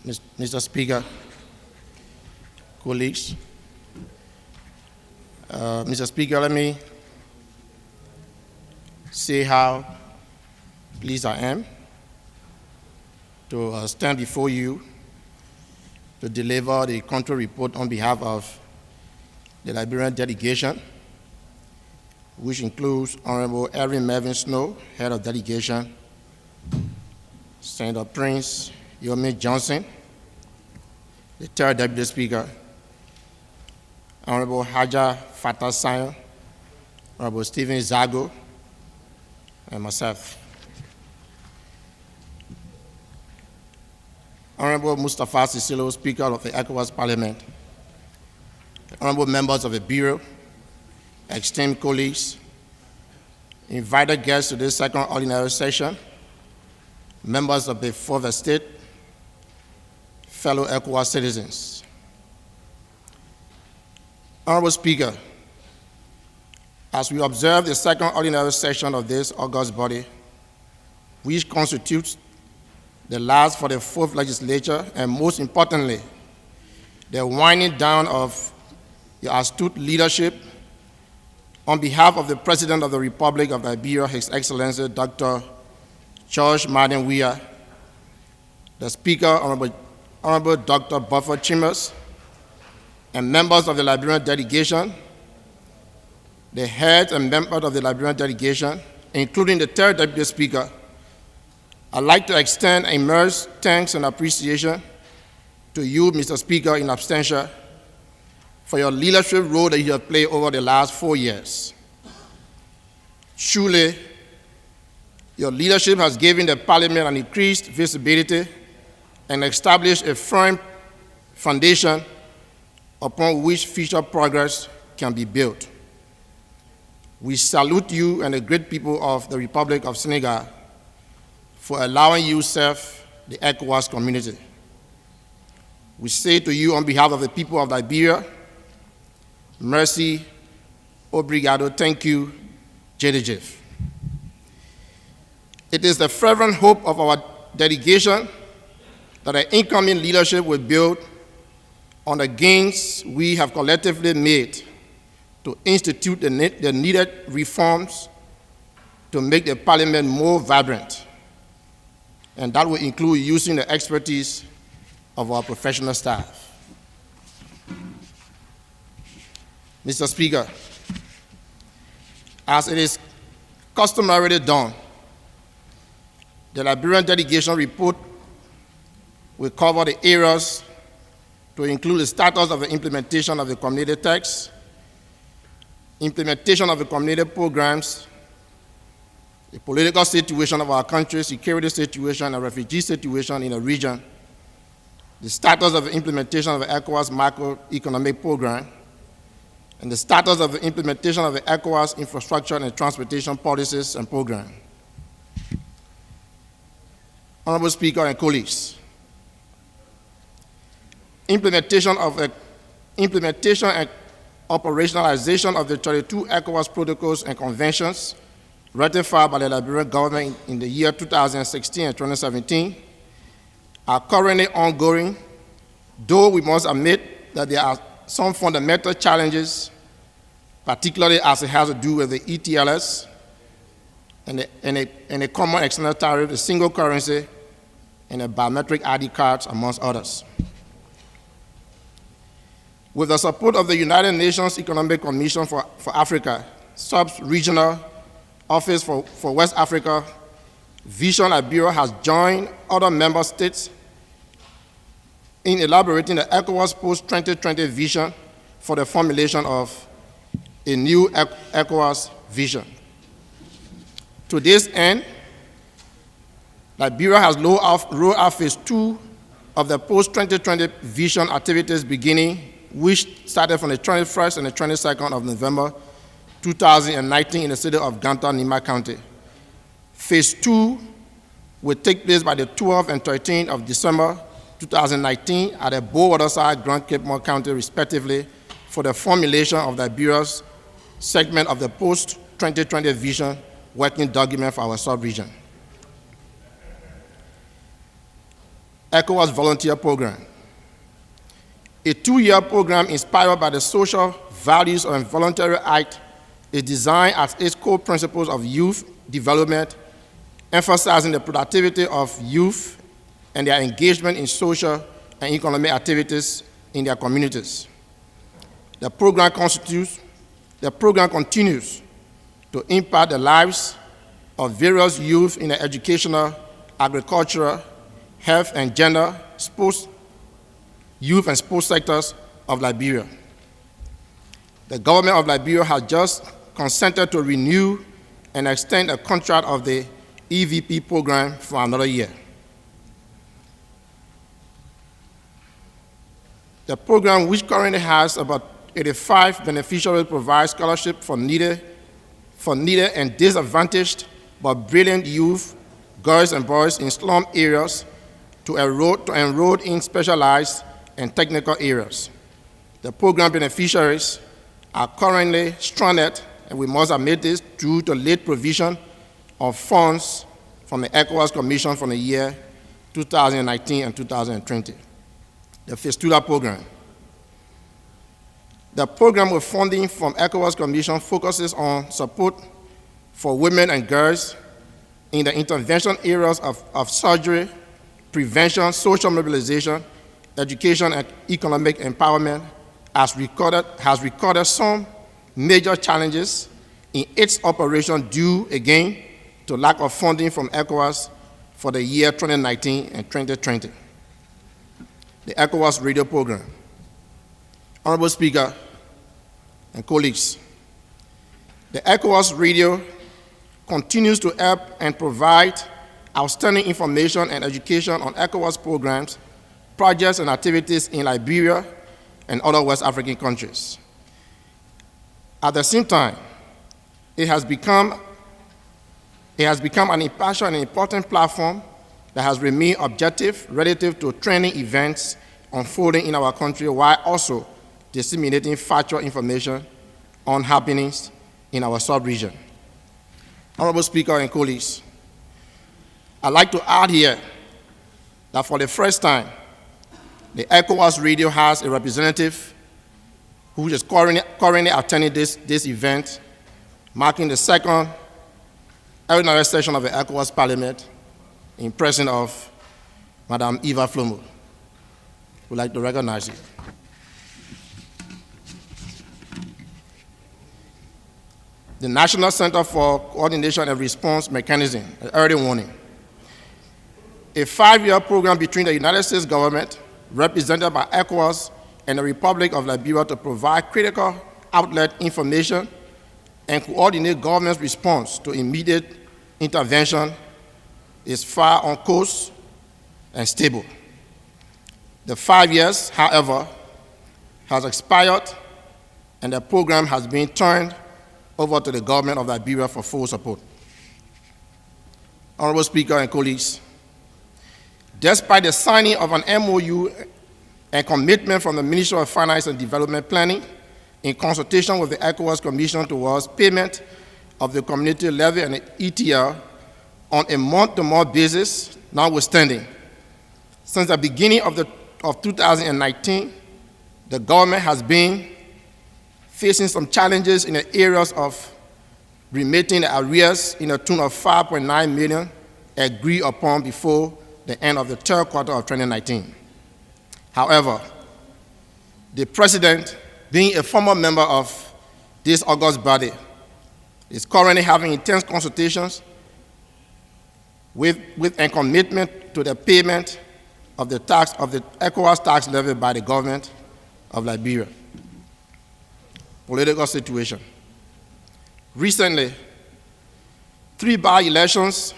Mr. Speaker, colleagues. Mr. Speaker, let me say how pleased I am to stand before you to deliver the country report on behalf of the Liberian delegation, which includes Honorable Erin Mervyn Snow, Head of Delegation, Senator Prince Yomi Johnson, the third Deputy Speaker, Honorable Haja Fatah Sayon, Honorable Stephen Zago, and myself. Honorable Mustafa Sisilo, Speaker of the ECOWAS Parliament, honorable members of the Bureau, esteemed colleagues, invited guests to this second ordinary session, members of the fourth estate, fellow ECOWAS citizens. Honorable Speaker, as we observe the second ordinary session of this august body, which constitutes the last for the fourth legislature, and most importantly, the winding down of your astute leadership, on behalf of the President of the Republic of Liberia, His Excellency Dr. George Martin Weah, the Speaker, Honorable Dr. Buffer Chambers, and members of the Liberian delegation, the heads and members of the Liberian delegation, including the third Deputy Speaker, I'd like to extend immense thanks and appreciation to you, Mr. Speaker, in absentia, for your leadership role that you have played over the last 4 years. Truly, your leadership has given the Parliament an increased visibility and established a firm foundation upon which future progress can be built. We salute you and the great people of the Republic of Senegal for allowing you to serve the ECOWAS community. We say to you on behalf of the people of Liberia, merci, obrigado, thank you, Jedejef. It is the fervent hope of our delegation that the incoming leadership will build on the gains we have collectively made to institute the needed reforms to make the Parliament more vibrant, and that will include using the expertise of our professional staff. Mr. Speaker, as it is customarily done, the Liberian delegation report will cover the areas to include the status of the implementation of the community text, implementation of the community programs, the political situation of our country, security situation, and refugee situation in the region, the status of the implementation of the ECOWAS macroeconomic program, and the status of the implementation of the ECOWAS infrastructure and transportation policies and program. Honorable Speaker and colleagues, implementation and operationalization of the 32 ECOWAS protocols and conventions ratified by the Liberian government in the year 2016 and 2017 are currently ongoing, though we must admit that there are some fundamental challenges, particularly as it has to do with the ETLS and a common external tariff, the single currency, and the biometric ID cards, amongst others. With the support of the United Nations Economic Commission for Africa, Sub-Regional Office for West Africa, Vision Liberia has joined other member states in elaborating the ECOWAS post-2020 vision for the formulation of a new ECOWAS vision. To this end, Liberia has rolled out phase 2 of the post-2020 vision activities beginning, which started from the 21st and the 22nd of November 2019 in the city of Ganta, Nima County. Phase 2 will take place by the 12th and 13th of December 2019 at the Bowaterside, Grand Cape More County, respectively, for the formulation of Liberia's segment of the post-2020 vision working document for our sub-region. ECOWAS Volunteer Program, a 2-year program inspired by the social values of a voluntary act is designed as its core principles of youth development, emphasizing the productivity of youth and their engagement in social and economic activities in their communities. The program continues to impact the lives of various youth in the educational, agricultural, health and gender, sports, youth and sports sectors of Liberia. The government of Liberia has just consented to renew and extend a contract of the EVP program for another year. The program, which currently has about 85 beneficiaries, provides scholarships for needed and disadvantaged but brilliant youth, girls and boys in slum areas to enroll in specialized and technical areas. The program beneficiaries are currently stranded, and we must admit this, due to late provision of funds from the ECOWAS Commission from the year 2019 and 2020. The Fistula program. The program with funding from ECOWAS Commission focuses on support for women and girls in the intervention areas of surgery, prevention, social mobilization, education, and economic empowerment, has recorded some major challenges in its operation due, again, to lack of funding from ECOWAS for the year 2019 and 2020. The ECOWAS radio program. Honorable Speaker and colleagues, the ECOWAS radio continues to help and provide outstanding information and education on ECOWAS programs, projects, and activities in Liberia and other West African countries. At the same time, it has become an impartial and important platform that has remained objective relative to trending events unfolding in our country, while also disseminating factual information on happenings in our sub-region. Honorable Speaker and colleagues, I'd like to add here that for the first time, the ECOWAS radio has a representative who is currently attending this event, marking the second ordinary session of the ECOWAS Parliament in presence of Madame Eva Flomo. We'd like to recognize you. The National Center for Coordination and Response Mechanism, early warning. A 5-year program between the United States government, represented by ECOWAS, and the Republic of Liberia to provide critical outlet information and coordinate government's response to immediate intervention, is far on course and stable. The 5 years, however, has expired, and the program has been turned over to the government of Liberia for full support. Honorable Speaker and colleagues, despite the signing of an MOU and commitment from the Ministry of Finance and Development Planning in consultation with the ECOWAS Commission towards payment of the community levy and the ETL on a month-to-month basis, notwithstanding, since the beginning of 2019, the government has been facing some challenges in the areas of remitting the arrears in a tune of 5.9 million agreed upon before the end of the third quarter of 2019. However, the President, being a former member of this august body, is currently having intense consultations with a commitment to the payment of the tax of the ECOWAS tax levy by the government of Liberia. Political situation. Recently, 3 by-elections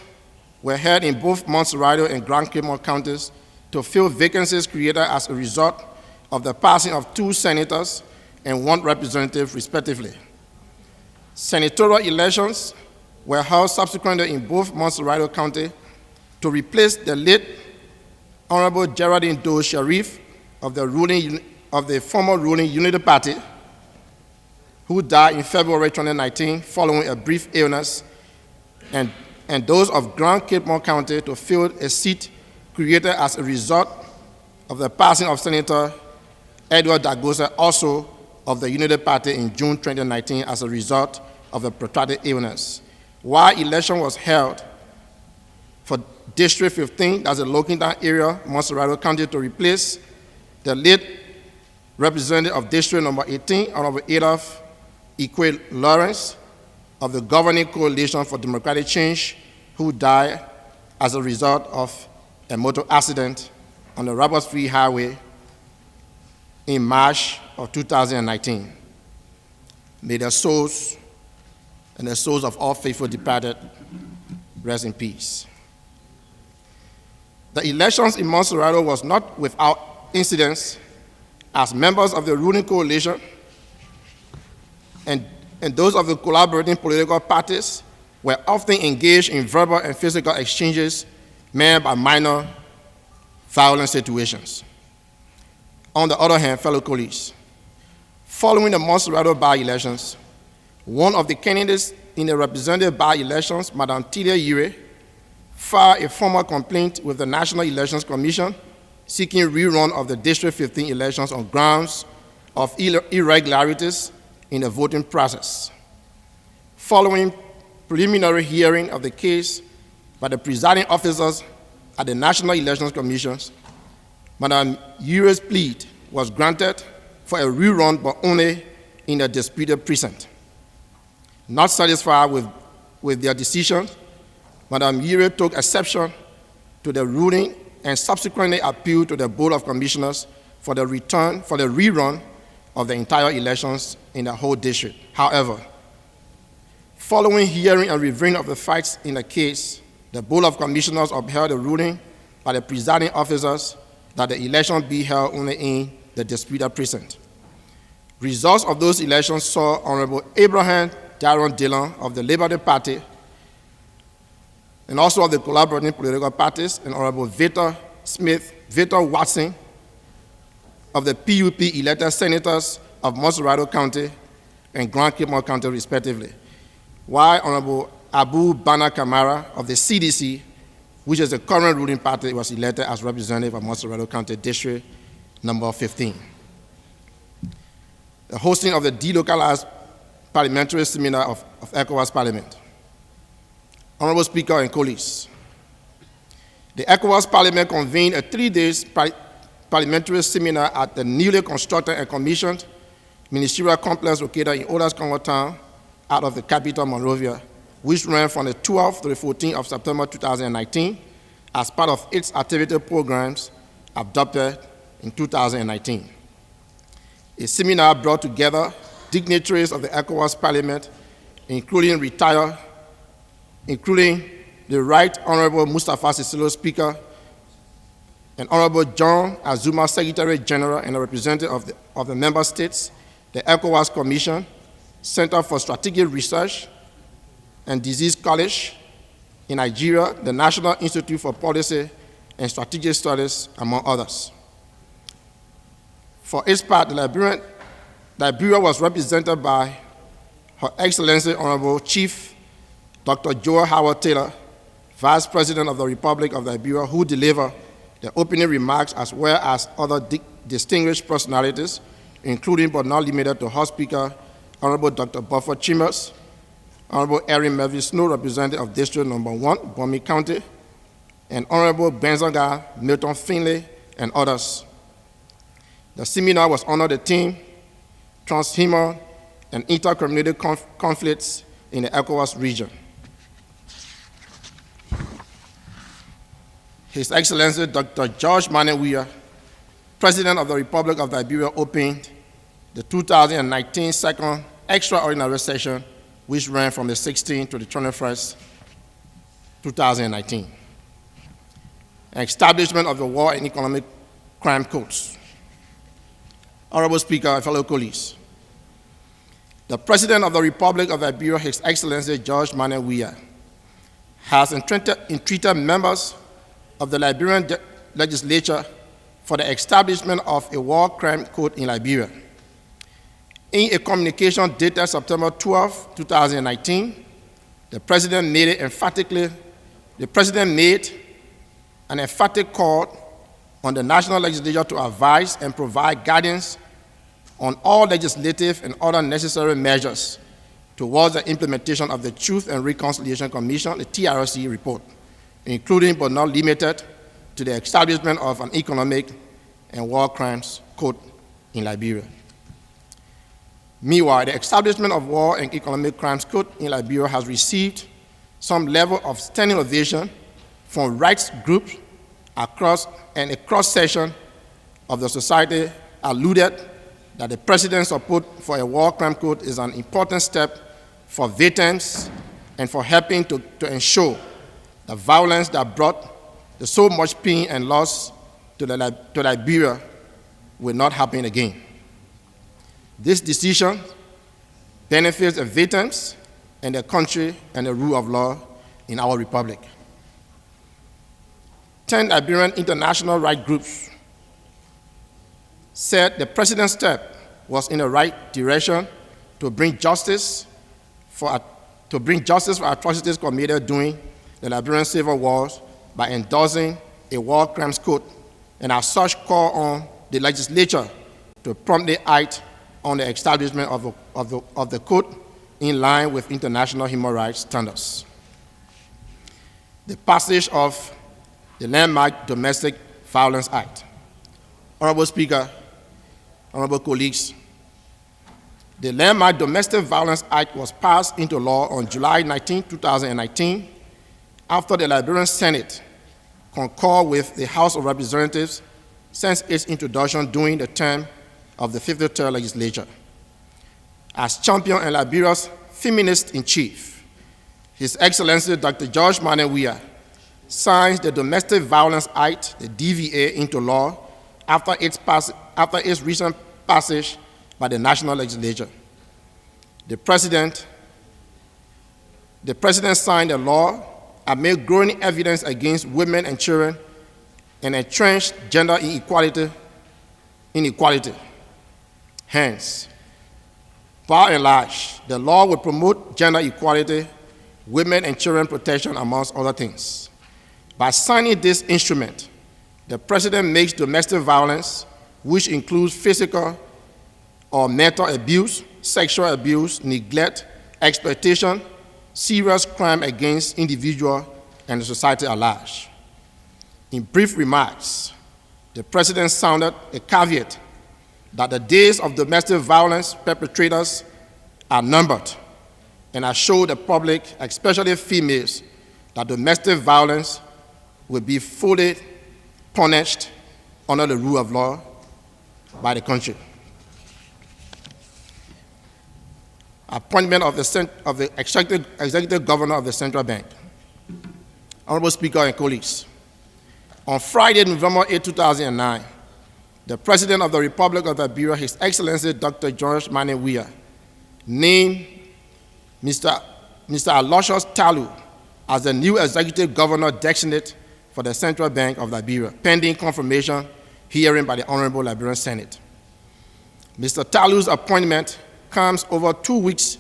were held in both Montserrat and Grand Cape counties to fill vacancies created as a result of the passing of 2 senators and 1 representative, respectively. Senatorial elections were held subsequently in both Montserrat County to replace the late Honorable Geraldine Doe Sharif of the former ruling Unity Party, who died in February 2019 following a brief illness, and those of Grand Cape County to fill a seat created as a result of the passing of Senator Edward Dagosa, also of the United Party, in June 2019 as a result of a protracted illness. While election was held for District 15, that's the Lokintown area, Montserrado County, to replace the late representative of District number 18, Honorable Adolph Ikwe Lawrence, of the governing coalition for democratic change, who died as a result of a motor accident on the Roberts Free Highway in March of 2019. May their souls and the souls of all faithful departed rest in peace. The elections in Montserrado was not without incidents, as members of the ruling coalition and those of the collaborating political parties were often engaged in verbal and physical exchanges marred by minor violent situations. On the other hand, fellow colleagues, following the Montserrado by-elections, one of the candidates in the representative by-elections, Madame Tilia Yire, filed a formal complaint with the National Elections Commission seeking rerun of the District 15 elections on grounds of irregularities in the voting process. Following preliminary hearing of the case by the presiding officers at the National Elections Commission, Madame Yire's plea was granted for a rerun, but only in the disputed precinct. Not satisfied with their decision, Madame Yire took exception to the ruling and subsequently appealed to the Board of Commissioners for the rerun of the entire elections in the whole district. However, following hearing and reviewing of the facts in the case, the Board of Commissioners upheld the ruling by the presiding officers that the election be held only in the disputed precinct. Results of those elections saw Honorable Abraham Daron Dillon of the Liberia Party and also of the collaborating political parties, and Honorable Victor Watson of the PUP elected senators of Montserrado County and Grand Cape Mount County, respectively, while Honorable Abu Bana Kamara of the CDC, which is the current ruling party, was elected as representative of Montserrado County District number 15. The hosting of the delocalized parliamentary seminar of ECOWAS Parliament. Honorable Speaker and colleagues, the ECOWAS Parliament convened a 3-day parliamentary seminar at the newly constructed and commissioned ministerial complex located in Odas Congo Town out of the capital, Monrovia, which ran from the 12th to the 14th of September 2019 as part of its activity programs adopted in 2019. A seminar brought together dignitaries of the ECOWAS Parliament, including the Right Honorable Mustafa Sisilo, Speaker, and Honorable John Azuma, Secretary General, and a representative of the member states, the ECOWAS Commission, Center for Strategic Research and Disease College in Nigeria, the National Institute for Policy and Strategic Studies, among others. For its part, Liberia was represented by Her Excellency Honorable Chief Dr. Joel Howard Taylor, Vice President of the Republic of Liberia, who delivered the opening remarks, as well as other distinguished personalities, including but not limited to House Speaker Honorable Dr. Buffer Chambers, Honorable Erin Melvin Snow, representative of District number 1, Bomi County, and Honorable Benzaga Milton Finlay, and others. The seminar was under the theme Transhuman and Inter-Community Conflicts in the ECOWAS region. His Excellency Dr. George Manewia, President of the Republic of Liberia, opened the 2019 second extraordinary session, which ran from the 16th to the 21st, 2019. Establishment of the War and Economic Crime Codes. Honorable Speaker and fellow colleagues, the President of the Republic of Liberia, His Excellency George Manewia, has entreated members of the Liberian legislature for the establishment of a war crime code in Liberia. In a communication dated September 12, 2019, the President made an emphatic call on the national legislature to advise and provide guidance on all legislative and other necessary measures towards the implementation of the Truth and Reconciliation Commission, the TRC report, including but not limited to the establishment of an economic and war crimes court in Liberia. Meanwhile, the establishment of war and economic crimes court in Liberia has received some level of standing ovation from rights groups across, and a cross-section of the society alluded that the President's support for a war crime court is an important step for victims and for helping to ensure the violence that brought the so much pain and loss to Liberia will not happen again. This decision benefits the victims and the country and the rule of law in our republic. 10 Liberian international rights groups said the President's step was in the right direction to bring justice for atrocities committed during the Liberian civil wars by endorsing a war crimes court, and as such call on the legislature to promptly act on the establishment of the court in line with international human rights standards. The passage of the landmark Domestic Violence Act. Honorable Speaker, honorable colleagues, the landmark Domestic Violence Act was passed into law on July 19, 2019, after the Liberian Senate concurred with the House of Representatives since its introduction during the term of the 53rd legislature. As champion and Liberia's feminist-in-chief, His Excellency Dr. George Manneh signed the Domestic Violence Act, the DVA, into law after its recent passage by the national legislature. The President signed the law amid growing evidence against women and children and entrenched gender inequality. Hence, by and large, the law will promote gender equality, women and children protection, amongst other things. By signing this instrument, the President makes domestic violence, which includes physical or mental abuse, sexual abuse, neglect, exploitation, serious crime against individuals and the society at large. In brief remarks, the President sounded a caveat that the days of domestic violence perpetrators are numbered, and assured the public, especially females, that domestic violence will be fully punished under the rule of law by the country. Appointment of the executive governor of the central bank. Honorable Speaker and colleagues, on Friday, November 8, 2009, the President of the Republic of Liberia, His Excellency Dr. George Manneh, named Mr. Aloysius Talu as the new executive governor designate for the Central Bank of Liberia, pending confirmation hearing by the Honorable Liberian Senate. Mr. Talu's appointment comes over 2 weeks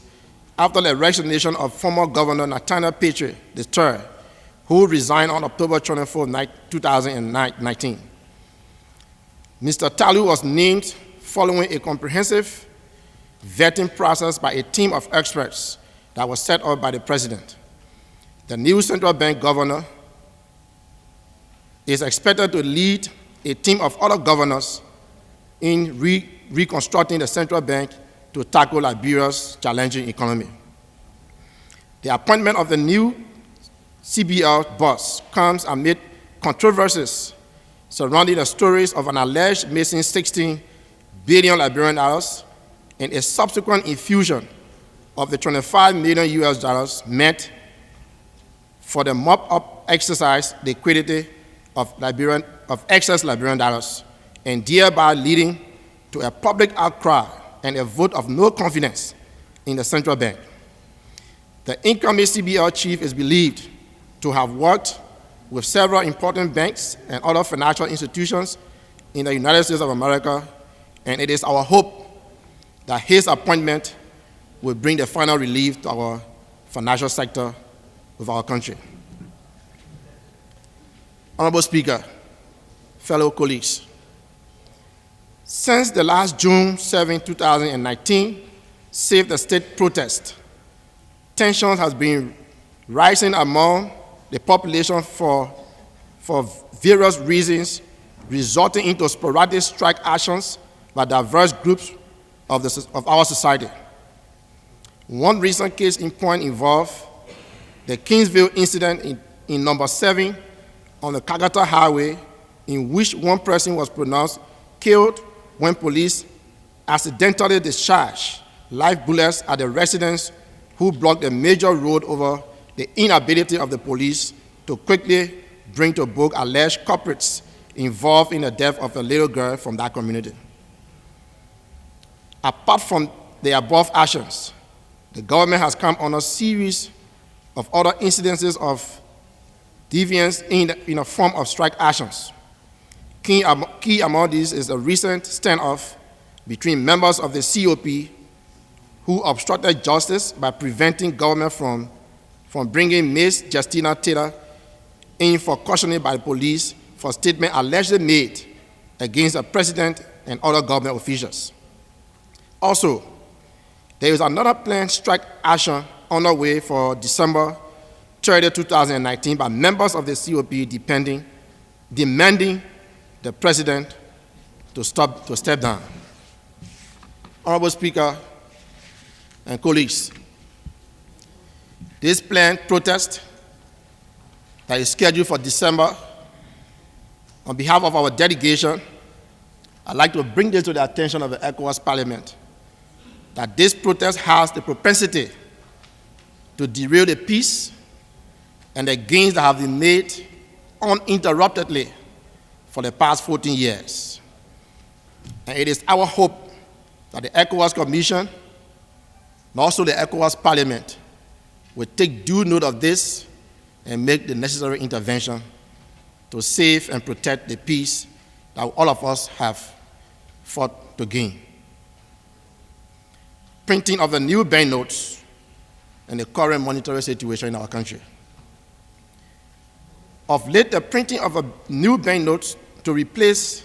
after the resignation of former Governor Nathaniel Petrie III, who resigned on October 24, 2019. Mr. Talu was named following a comprehensive vetting process by a team of experts that was set up by the President. The new central bank governor is expected to lead a team of other governors in reconstructing the central bank to tackle Liberia's challenging economy. The appointment of the new CBL boss comes amid controversies surrounding the stories of an alleged missing 16 billion Liberian dollars and a subsequent infusion of the $25 million US dollars meant for the mop-up exercise liquidity of excess Liberian dollars, and thereby leading to a public outcry and a vote of no confidence in the central bank. The incoming CBL chief is believed to have worked with several important banks and other financial institutions in the United States of America, and it is our hope that his appointment will bring the final relief to our financial sector of our country. Honorable Speaker, fellow colleagues, since the last June 7, 2019, Save the State protest, tensions has been rising among the population for various reasons, resulting into sporadic strike actions by diverse groups of our society. One recent case in point involved the Kingsville incident in number 7 on the Kagata Highway, in which one person was pronounced killed when police accidentally discharged live bullets at the residents who blocked a major road over the inability of the police to quickly bring to book alleged culprits involved in the death of a little girl from that community. Apart from the above actions, the government has come on a series of other incidences of deviance in the form of strike actions. Key among these is a recent standoff between members of the COP who obstructed justice by preventing government from bringing Ms. Justina Taylor in for questioning by the police for statements allegedly made against the president and other government officials. Also, there is another planned strike action underway for December 30, 2019 by members of the COP demanding the president to step down. Honorable Speaker and colleagues, this planned protest that is scheduled for December, on behalf of our delegation, I'd like to bring this to the attention of the ECOWAS Parliament, that this protest has the propensity to derail the peace and the gains that have been made uninterruptedly for the past 14 years. And it is our hope that the ECOWAS Commission and also the ECOWAS Parliament will take due note of this and make the necessary intervention to save and protect the peace that all of us have fought to gain. Printing of the new banknotes and the current monetary situation in our country. Of late, the printing of a new banknotes to replace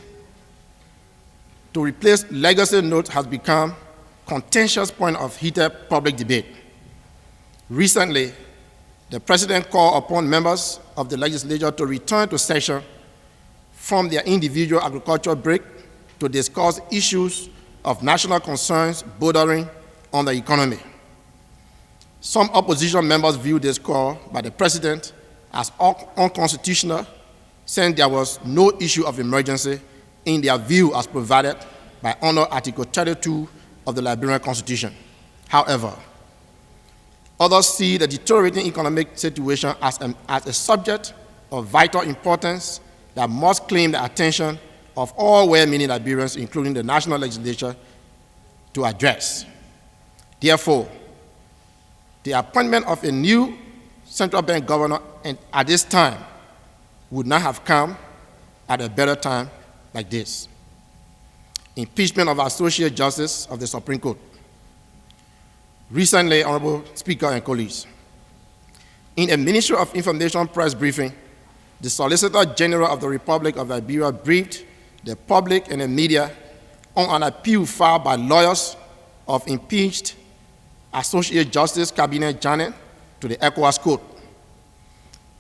legacy notes has become a contentious point of heated public debate. Recently, the President called upon members of the legislature to return to session from their individual agricultural break to discuss issues of national concerns bordering on the economy. Some opposition members viewed this call by the President as unconstitutional, saying there was no issue of emergency in their view as provided by under Article 32 of the Liberian Constitution. However, others see the deteriorating economic situation as a subject of vital importance that must claim the attention of all well-meaning Liberians, including the national legislature, to address. Therefore, the appointment of a new central bank governor at this time would not have come at a better time like this. Impeachment of Associate Justice of the Supreme Court. Recently, Honorable Speaker and colleagues, in a Ministry of Information press briefing, the Solicitor General of the Republic of Liberia briefed the public and the media on an appeal filed by lawyers of impeached Associate Justice Cabinet Janet to the ECOWAS Court.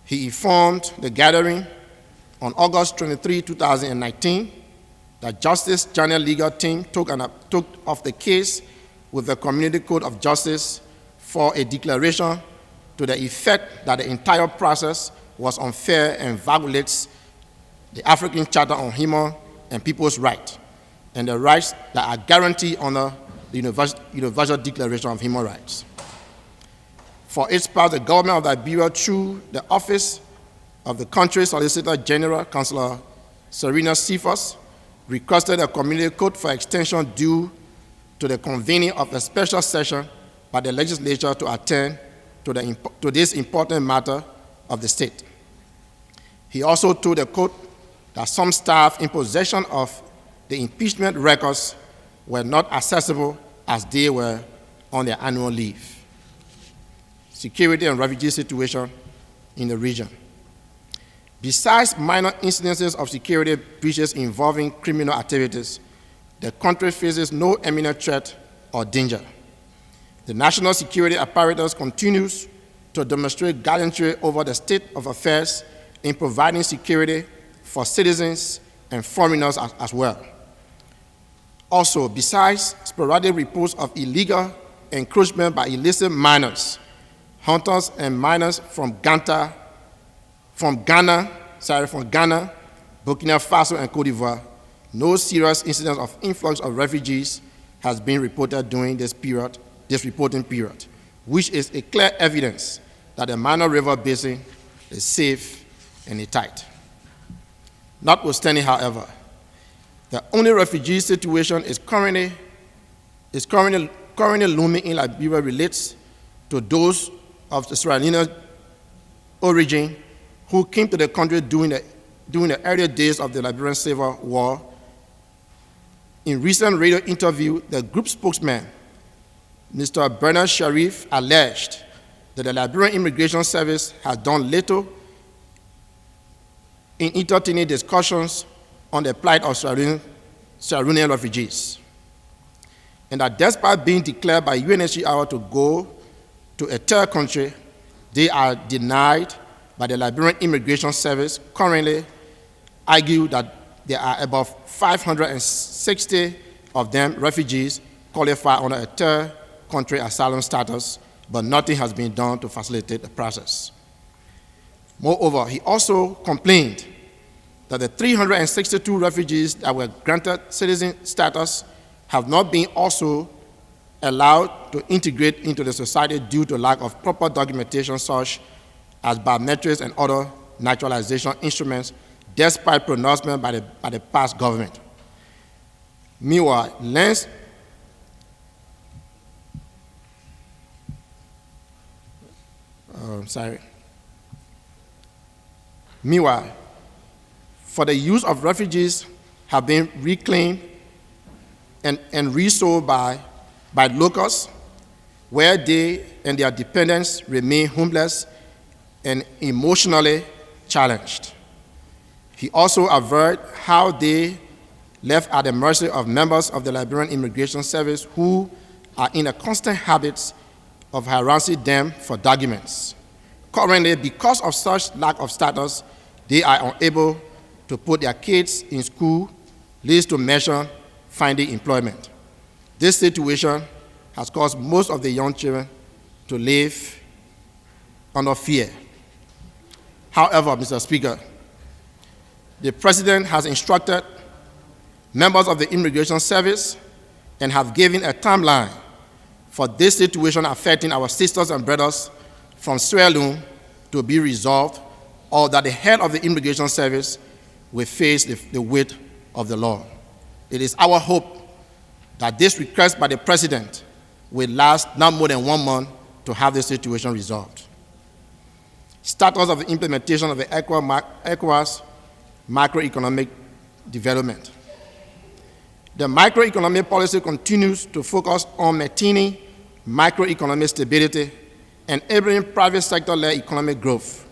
He informed the gathering on August 23, 2019, that Justice Janet legal team took off the case with the Community Court of Justice for a declaration to the effect that the entire process was unfair and violates the African Charter on Human and People's Rights and the rights that are guaranteed under the Universal Declaration of Human Rights. For its part, the government of Liberia, through the office of the country's Solicitor General, Councillor Serena Cephas, requested a community court for extension due to the convening of a special session by the legislature to attend to this important matter of the state. He also told the court that some staff in possession of the impeachment records were not accessible as they were on their annual leave. Security and refugee situation in the region. Besides minor incidences of security breaches involving criminal activities, the country faces no imminent threat or danger. The national security apparatus continues to demonstrate gallantry over the state of affairs in providing security for citizens and foreigners as well. Also, besides sporadic reports of illegal encroachment by illicit miners, hunters and miners from Ghana, Burkina Faso, and Cote d'Ivoire, no serious incidents of influx of refugees has been reported during this reporting period, which is a clear evidence that the Minor River Basin is safe and tight. Notwithstanding, however, the only refugee situation is currently looming in Liberia relates to those of the Sierra Leone origin who came to the country during the early days of the Liberian Civil War. In recent radio interview, the group spokesman, Mr. Bernard Sharif, alleged that the Liberian Immigration Service has done little in entertaining discussions on the plight of Sierra Leonean refugees, and that despite being declared by UNHCR to go to a third country, they are denied by the Liberian Immigration Service. Currently argue that there are about 560 of them refugees qualify under a third country asylum status, but nothing has been done to facilitate the process. Moreover, he also complained that the 362 refugees that were granted citizen status have not been also allowed to integrate into the society due to lack of proper documentation such as biometrics and other naturalization instruments, despite pronouncement by the past government. Meanwhile, for the use of refugees have been reclaimed and resold by locals, where they and their dependents remain homeless and emotionally challenged. He also averred how they left at the mercy of members of the Liberian Immigration Service who are in a constant habit of harassing them for documents. Currently, because of such lack of status, they are unable to put their kids in school, leads to measure finding employment. This situation has caused most of the young children to live under fear. However, Mr. Speaker, the President has instructed members of the Immigration Service and have given a timeline for this situation affecting our sisters and brothers from Sierra Leone to be resolved, or that the head of the Immigration Service will face the weight of the law. It is our hope that this request by the President will last not more than 1 month to have the situation resolved. Status of the implementation of the ECOWAS macroeconomic development. The macroeconomic policy continues to focus on maintaining macroeconomic stability, enabling private sector-led economic growth,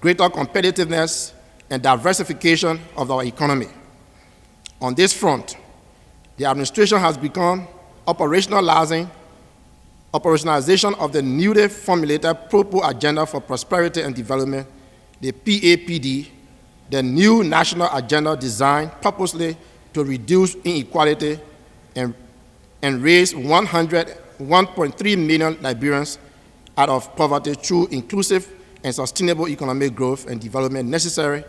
greater competitiveness, and diversification of our economy. On this front, the administration has begun operationalization of the newly formulated Propo Agenda for Prosperity and Development, the PAPD, the new national agenda designed purposely to reduce inequality and raise 1.3 million Liberians out of poverty through inclusive and sustainable economic growth and development necessary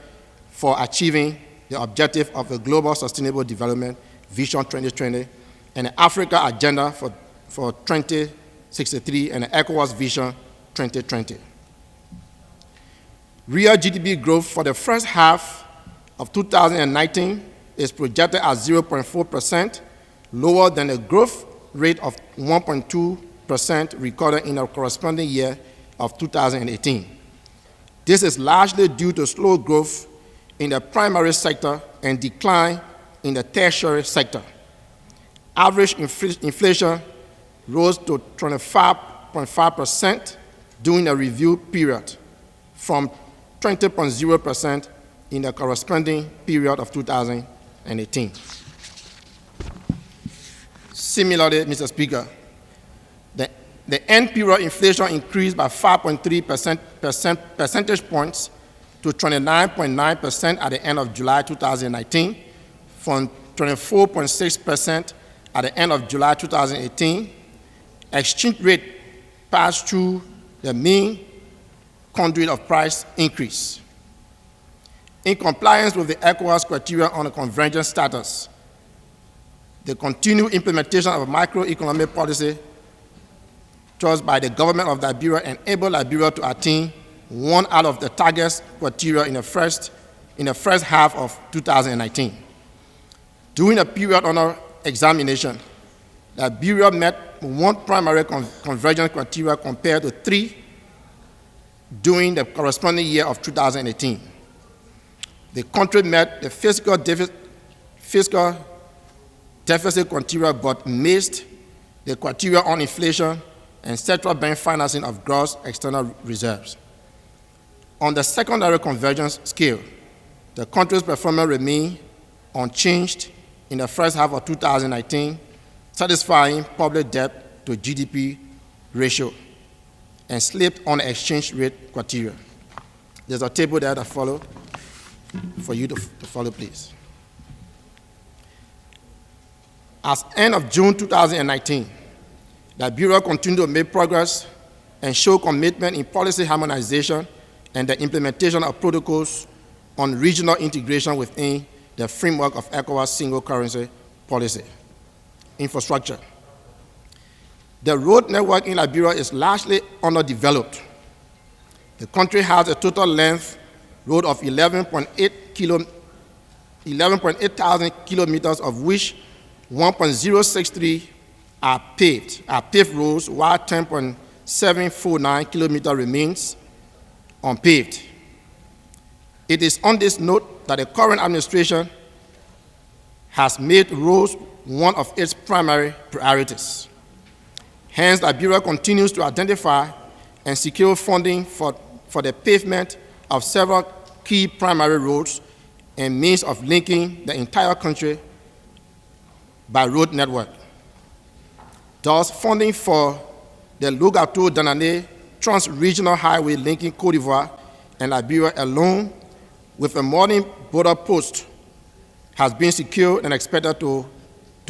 for achieving the objective of the Global Sustainable Development Vision 2020 and the Africa Agenda for 2063 and the ECOWAS Vision 2020. Real GDP growth for the first half of 2019 is projected at 0.4%, lower than the growth rate of 1.2% recorded in the corresponding year of 2018. This is largely due to slow growth in the primary sector and decline in the tertiary sector. Average inflation rose to 25.5% during the review period, from 20.0% in the corresponding period of 2018. Similarly, Mr. Speaker, the end period inflation increased by 5.3 percentage points to 29.9% at the end of July 2019, from 24.6% at the end of July 2018. Exchange rate passed through the mean conduit of price increase. In compliance with the ECOWAS criteria on the convergence status, the continued implementation of a macroeconomic policy chosen by the government of Liberia enabled Liberia to attain one out of the targets criteria in the first half of 2019. During the period under examination, Liberia met one primary convergence criteria compared to 3 during the corresponding year of 2018. The country met the fiscal deficit criteria but missed the criteria on inflation and central bank financing of gross external reserves. On the secondary convergence scale, the country's performance remained unchanged in the first half of 2019, satisfying public debt to GDP ratio, and slipped on the exchange rate criteria. There's a table there that follow for you to follow, please. As end of June 2019, Liberia continued to make progress and show commitment in policy harmonization and the implementation of protocols on regional integration within the framework of ECOWAS single currency policy. Infrastructure. The road network in Liberia is largely underdeveloped. The country has a total length road of 11.8 thousand kilometers, of which 1.063 are paved roads, while 10.749 kilometers remains unpaved. It is on this note that the current administration has made roads one of its primary priorities. Hence, Liberia continues to identify and secure funding for the pavement of several key primary roads and means of linking the entire country by road network. Thus, funding for the Logato-Danane Trans-Regional Highway linking Côte d'Ivoire and Liberia alone, with a modern border post, has been secured and expected to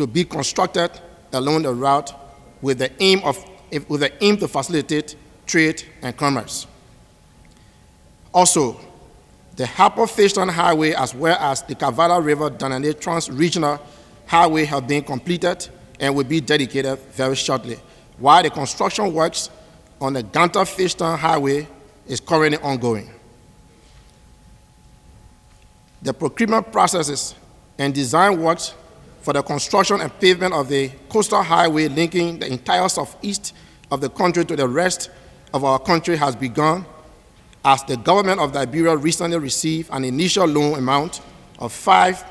be constructed along the route with the aim to facilitate trade and commerce. Also, the Rapport-PAYS Highway as well as the Kavala River Danane Trans-Regional Highway have been completed and will be dedicated very shortly, while the construction works on the Ganta-Fishtown Highway is currently ongoing. The procurement processes and design works for the construction and pavement of the coastal highway linking the entire southeast of the country to the rest of our country has begun, as the government of Liberia recently received an initial loan amount of 50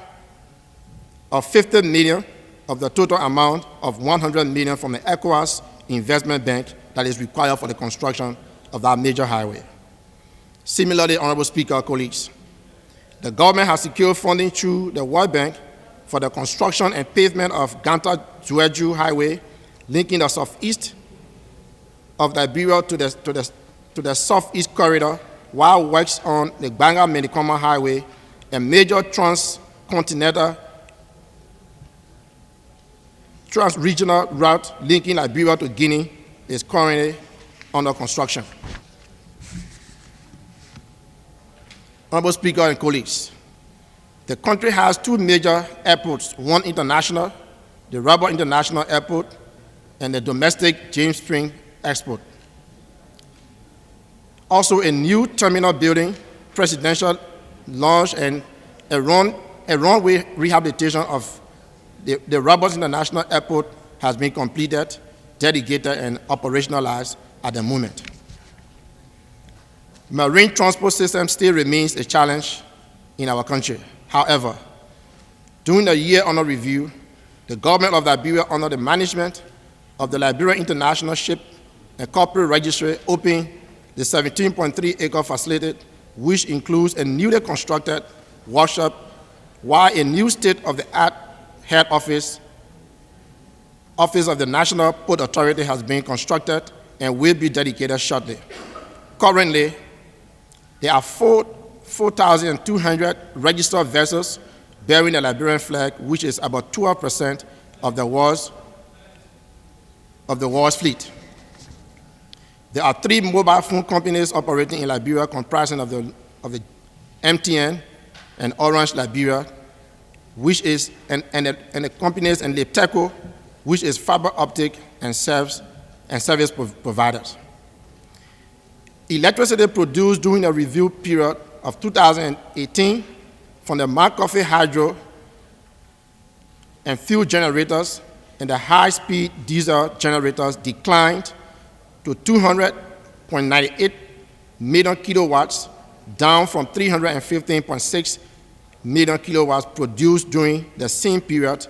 million of the total amount of 100 million from the ECOWAS Investment Bank that is required for the construction of that major highway. Similarly, Honorable Speaker, colleagues, the government has secured funding through the World Bank for the construction and pavement of Ganta-Jueju Highway, linking the southeast of Liberia to the southeast corridor, while works on the Banga-Menikoma Highway, a major transcontinental trans-regional route linking Liberia to Guinea, is currently under construction. Honorable Speaker and colleagues, the country has 2 major airports, one international, the Rabat International Airport, and the domestic James Spring Export. Also, a new terminal building, presidential launch, and a runway rehabilitation of the Rabat International Airport has been completed, dedicated, and operationalized at the moment. Marine transport system still remains a challenge in our country. However, during the year under review, the government of Liberia, under the management of the Liberia International Ship and Corporate Registry, opened the 17.3-acre facility which includes a newly constructed workshop, while a new state-of-the-art head office of the National Port Authority has been constructed and will be dedicated shortly. Currently, there are 4,200 registered vessels bearing the Liberian flag, which is about 12% of the world's fleet. There are 3 mobile phone companies operating in Liberia, comprising of the MTN and Orange Liberia, which is and the companies in Lepteco, which is fiber optic and service providers. Electricity produced during the review period of 2018 from the McCoffey hydro and fuel generators and the high-speed diesel generators declined to 200.98 million kilowatts, down from 315.6 million kilowatts produced during the same period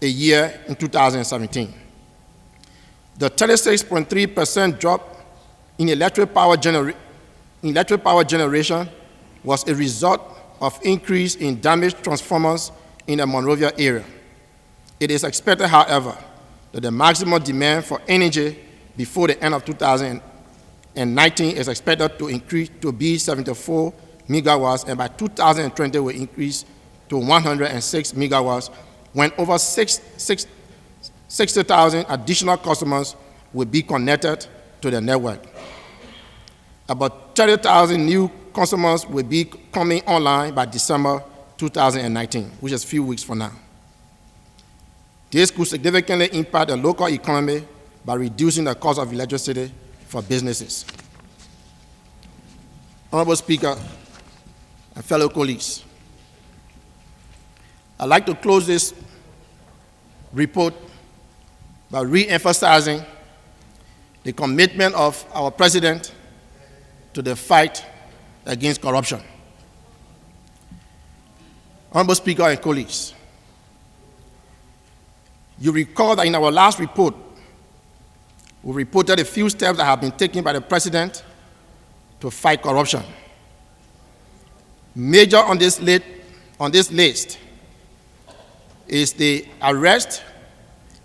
a year in 2017. The 36.3% drop in electric power generation was a result of increase in damaged transformers in the Monrovia area. It is expected, however, that the maximum demand for energy before the end of 2019 is expected to increase to be 74 megawatts, and by 2020 will increase to 106 megawatts, when over 60,000 additional customers will be connected to the network. About 30,000 new customers will be coming online by December 2019, which is a few weeks from now. This could significantly impact the local economy by reducing the cost of electricity for businesses. Honorable Speaker and fellow colleagues, I'd like to close this report by re-emphasizing the commitment of our President to the fight against corruption. Honorable Speaker and colleagues, you recall that in our last report, we reported a few steps that have been taken by the President to fight corruption. Major on this list is the arrest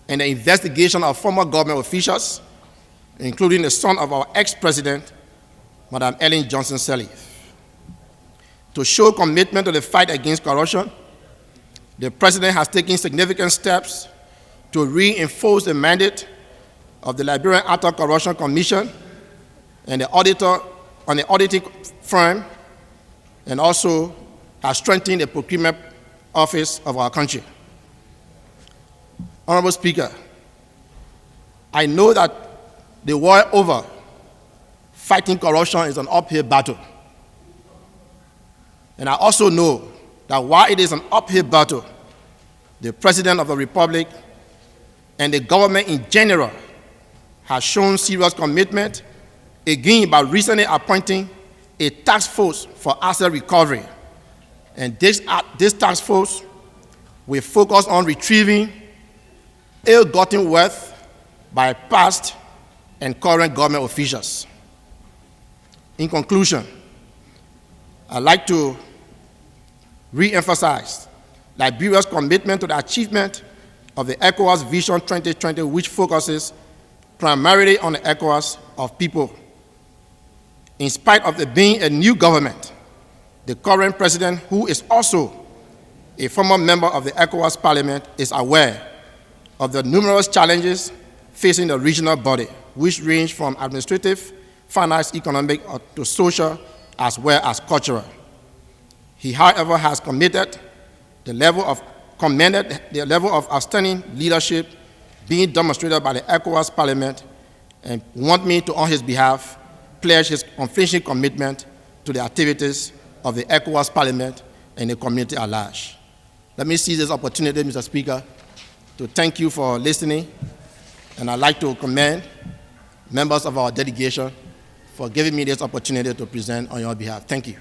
and the investigation of former government officials, including the son of our ex-president, Madam Ellen Johnson Sirleaf. To show commitment to the fight against corruption, the President has taken significant steps to reinforce the mandate of the Liberian Anti-Corruption Commission and the auditing firm, and also has strengthened the procurement office of our country. Honorable Speaker, I know that the war over fighting corruption is an uphill battle. And I also know that while it is an uphill battle, the President of the Republic and the government in general has shown serious commitment, again by recently appointing a task force for asset recovery. And this task force will focus on retrieving ill-gotten wealth by past and current government officials. In conclusion, I'd like to re-emphasize Liberia's commitment to the achievement of the ECOWAS Vision 2020, which focuses primarily on the ECOWAS of people. In spite of there being a new government, the current president, who is also a former member of the ECOWAS Parliament, is aware of the numerous challenges facing the regional body, which range from administrative, finance, economic, to social, as well as cultural. He, however, has commended the level of outstanding leadership being demonstrated by the ECOWAS Parliament, and want me to, on his behalf, pledge his unflinching commitment to the activities of the ECOWAS Parliament and the community at large. Let me seize this opportunity, Mr. Speaker, to thank you for listening, and I'd like to commend members of our delegation for giving me this opportunity to present on your behalf. Thank you.